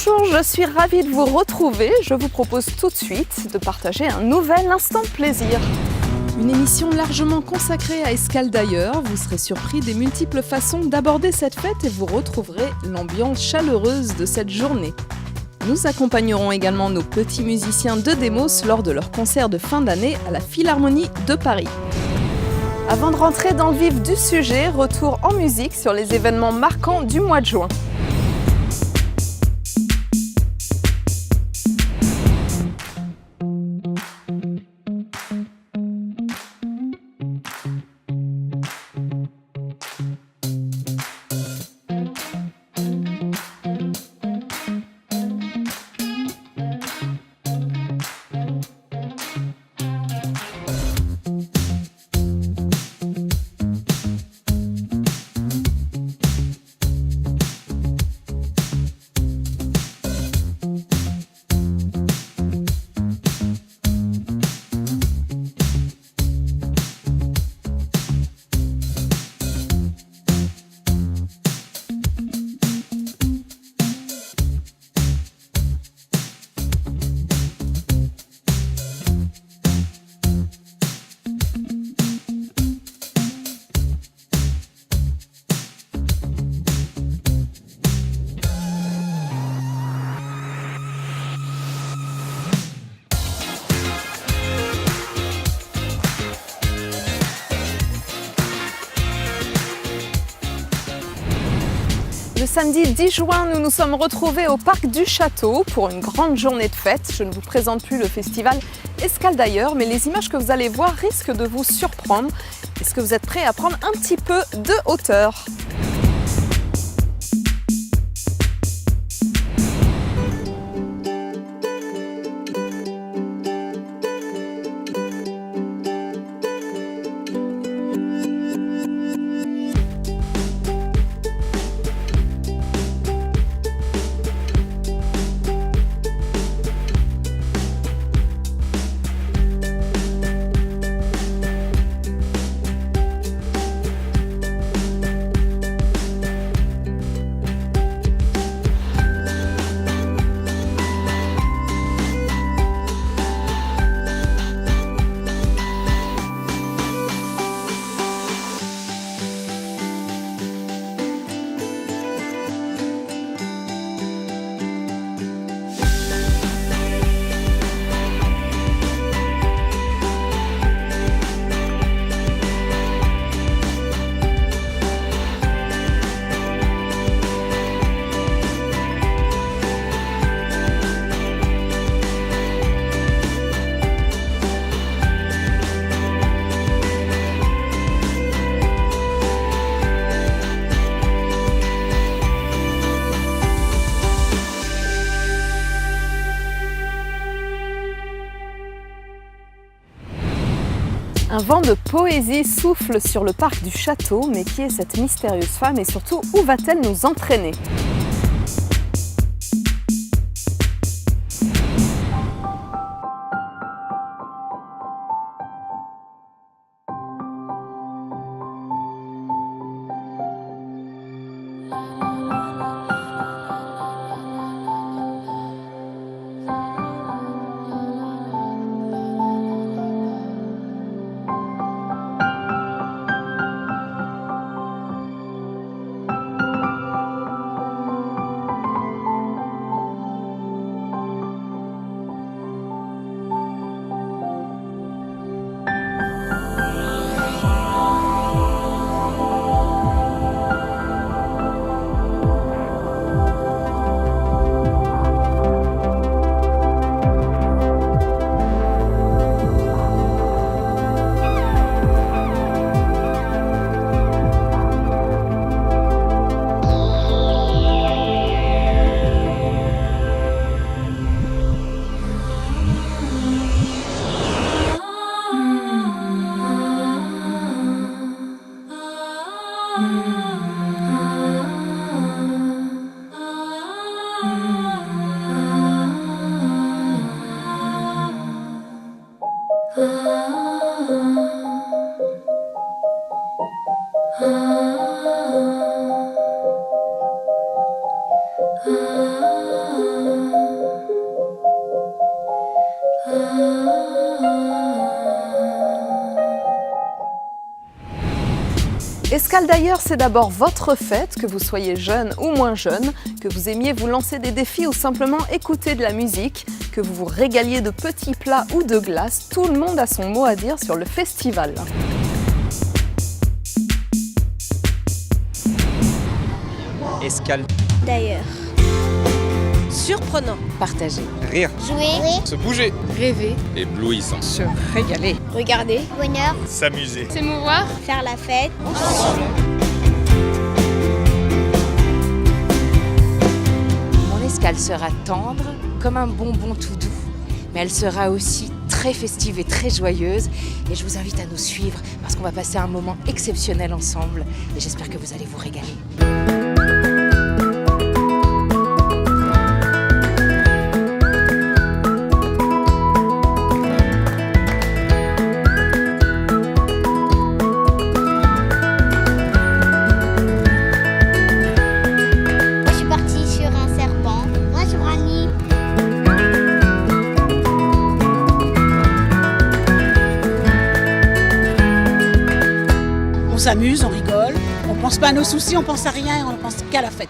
Bonjour, je suis ravie de vous retrouver. Je vous propose tout de suite de partager un nouvel instant de plaisir. Une émission largement consacrée à Escale d'ailleurs. Vous serez surpris des multiples façons d'aborder cette fête et vous retrouverez l'ambiance chaleureuse de cette journée. Nous accompagnerons également nos petits musiciens de Demos lors de leur concert de fin d'année à la Philharmonie de Paris. Avant de rentrer dans le vif du sujet, retour en musique sur les événements marquants du mois de juin. Le samedi 10 juin, nous nous sommes retrouvés au Parc du Château pour une grande journée de fête. Je ne vous présente plus le festival Escale d'ailleurs, mais les images que vous allez voir risquent de vous surprendre. Est-ce que vous êtes prêts à prendre un petit peu de hauteur ? Un vent de poésie souffle sur le parc du château, mais qui est cette mystérieuse femme et surtout où va-t-elle nous entraîner ? Escaldailleurs, c'est d'abord votre fête, que vous soyez jeune ou moins jeune, que vous aimiez vous lancer des défis ou simplement écouter de la musique, que vous vous régaliez de petits plats ou de glaces, tout le monde a son mot à dire sur le festival. Escaldailleurs. Surprenant. Partager. Rire. Jouer. Se bouger. Rêver. Éblouissant. Se régaler. Regarder. Bonheur. S'amuser. S'émouvoir. Faire la fête. Mon escale sera tendre comme un bonbon tout doux, mais elle sera aussi très festive et très joyeuse. Et je vous invite à nous suivre parce qu'on va passer un moment exceptionnel ensemble et j'espère que vous allez vous régaler. Moi, je suis partie sur un serpent. Moi, sur un nid. On s'amuse, on rigole, on pense pas à nos soucis, on pense à rien et on ne pense qu'à la fête.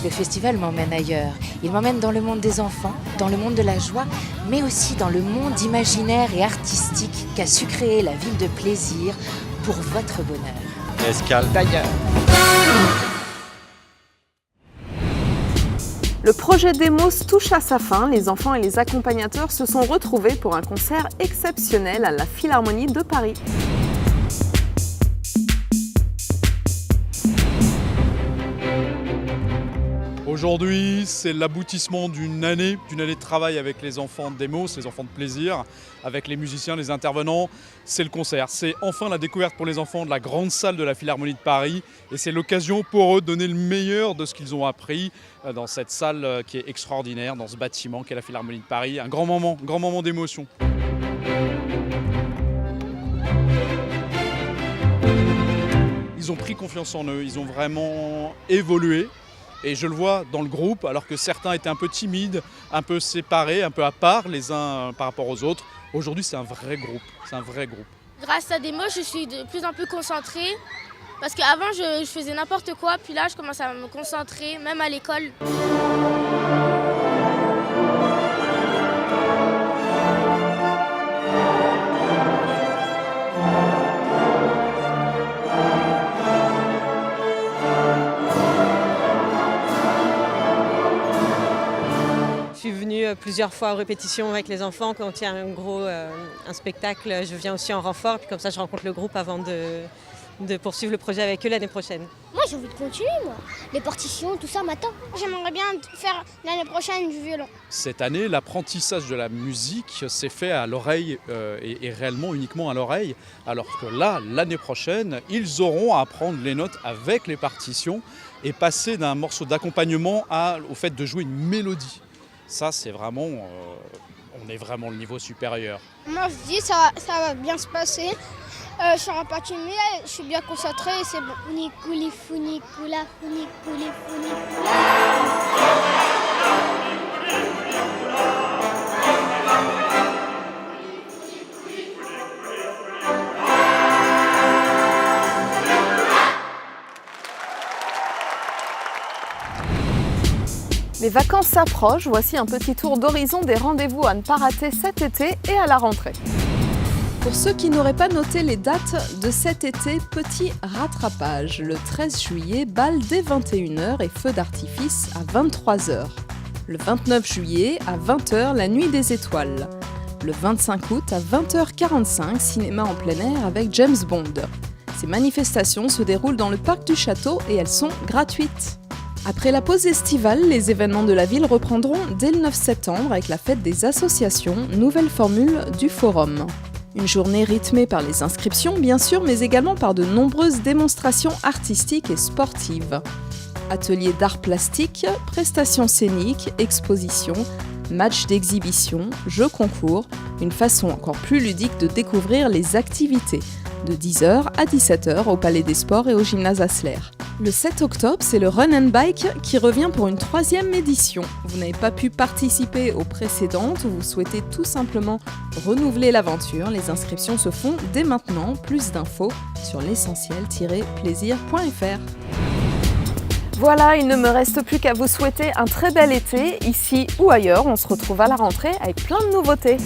Le festival m'emmène ailleurs. Il m'emmène dans le monde des enfants, dans le monde de la joie, mais aussi dans le monde imaginaire et artistique qu'a su créer la ville de plaisir pour votre bonheur. Escaldailleurs. Le projet Demos touche à sa fin. Les enfants et les accompagnateurs se sont retrouvés pour un concert exceptionnel à la Philharmonie de Paris. Aujourd'hui, c'est l'aboutissement d'une année de travail avec les enfants de Demos, les enfants de plaisir, avec les musiciens, les intervenants. C'est le concert. C'est enfin la découverte pour les enfants de la grande salle de la Philharmonie de Paris. Et c'est l'occasion pour eux de donner le meilleur de ce qu'ils ont appris dans cette salle qui est extraordinaire, dans ce bâtiment qu'est la Philharmonie de Paris. Un grand moment d'émotion. Ils ont pris confiance en eux, ils ont vraiment évolué. Et je le vois dans le groupe, alors que certains étaient un peu timides, un peu séparés, un peu à part les uns par rapport aux autres. Aujourd'hui, c'est un vrai groupe. Grâce à Demos, je suis de plus en plus concentrée. Parce qu'avant, je faisais n'importe quoi, puis là, je commence à me concentrer, même à l'école. Je suis venue plusieurs fois aux répétitions avec les enfants. Quand il y a un spectacle, je viens aussi en renfort. Puis comme ça, je rencontre le groupe avant de poursuivre le projet avec eux l'année prochaine. Moi, j'ai envie de continuer, moi. Les partitions, tout ça m'attend. J'aimerais bien faire l'année prochaine du violon. Cette année, l'apprentissage de la musique s'est fait à l'oreille et réellement uniquement à l'oreille. Alors que là, l'année prochaine, ils auront à apprendre les notes avec les partitions et passer d'un morceau d'accompagnement au fait de jouer une mélodie. Ça, c'est vraiment, on est vraiment le niveau supérieur. Moi, je dis ça va bien se passer. Je serai pas timide, je suis bien concentrée et c'est bon. Funikouli, funikoula, funikouli, funikoula. Les vacances s'approchent, voici un petit tour d'horizon des rendez-vous à ne pas rater cet été et à la rentrée. Pour ceux qui n'auraient pas noté les dates de cet été, petit rattrapage. Le 13 juillet, bal dès 21h et feu d'artifice à 23h. Le 29 juillet, à 20h, la nuit des étoiles. Le 25 août, à 20h45, cinéma en plein air avec James Bond. Ces manifestations se déroulent dans le parc du château et elles sont gratuites. Après la pause estivale, les événements de la ville reprendront dès le 9 septembre avec la fête des associations, nouvelle formule du forum. Une journée rythmée par les inscriptions bien sûr, mais également par de nombreuses démonstrations artistiques et sportives. Ateliers d'art plastique, prestations scéniques, expositions, Matchs d'exhibition, jeux concours, une façon encore plus ludique de découvrir les activités. De 10h à 17h au Palais des Sports et au Gymnase Asler. Le 7 octobre, c'est le Run and Bike qui revient pour une 3e édition. Vous n'avez pas pu participer aux précédentes ou vous souhaitez tout simplement renouveler l'aventure. Les inscriptions se font dès maintenant. Plus d'infos sur l'essentiel-plaisir.fr. Voilà, il ne me reste plus qu'à vous souhaiter un très bel été, ici ou ailleurs. On se retrouve à la rentrée avec plein de nouveautés.